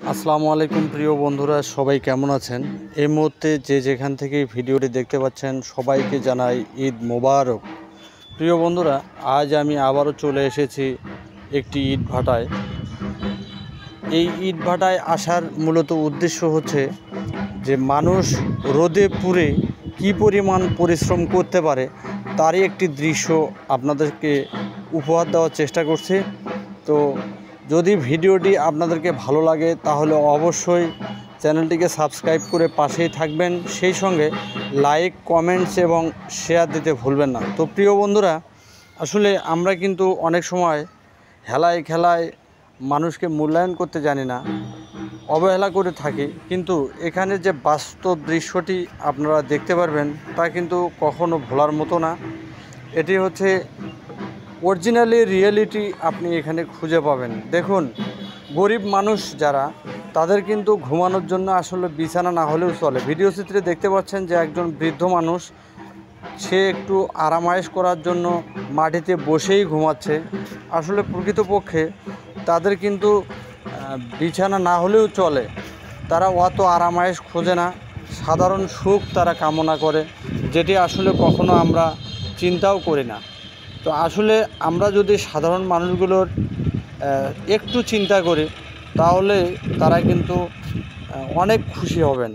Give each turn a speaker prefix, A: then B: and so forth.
A: আসসালামু আলাইকুম প্রিয় বন্ধুরা, সবাই কেমন আছেন? এই মুহূর্তে যে যেখান থেকে ভিডিওটি দেখতে পাচ্ছেন সবাইকে জানাই ঈদ মোবারক। প্রিয় বন্ধুরা, আজ আমি আবারও চলে এসেছি একটি ইট ভাটায়। এই ইট ভাটায় আসার মূলত উদ্দেশ্য হচ্ছে যে মানুষ রোদে পুড়ে কী পরিমাণ পরিশ্রম করতে পারে তারই একটি দৃশ্য আপনাদেরকে উপহার দেওয়ার চেষ্টা করছি। তো যদি ভিডিওটি আপনাদেরকে ভালো লাগে তাহলে অবশ্যই চ্যানেলটিকে সাবস্ক্রাইব করে পাশেই থাকবেন, সেই সঙ্গে লাইক, কমেন্টস এবং শেয়ার দিতে ভুলবেন না। তো প্রিয় বন্ধুরা, আসলে আমরা কিন্তু অনেক সময় হেলায় খেলায় মানুষকে মূল্যায়ন করতে জানি না, অবহেলা করে থাকি, কিন্তু এখানে যে বাস্তব দৃশ্যটি আপনারা দেখতে পারবেন তা কিন্তু কখনো ভোলার মতো না। এটি হচ্ছে অরিজিনালি রিয়েলিটি আপনি এখানে খুঁজে পাবেন। দেখুন, গরিব মানুষ যারা, তাদের কিন্তু ঘুমানোর জন্য আসলে বিছানা না হলেও চলে। ভিডিও চিত্রে দেখতে পাচ্ছেন যে একজন বৃদ্ধ মানুষ, সে একটু আরামায়েশ করার জন্য মাটিতে বসেই ঘুমাচ্ছে। আসলে প্রকৃতপক্ষে তাদের কিন্তু বিছানা না হলেও চলে, তারা অত আরামায়েশ খোঁজে না, সাধারণ সুখ তারা কামনা করে, যেটি আসলে কখনো আমরা চিন্তাও করি না। তো আসলে আমরা যদি সাধারণ মানুষগুলোর একটু চিন্তা করি তাহলে তারা কিন্তু অনেক খুশি হবেন।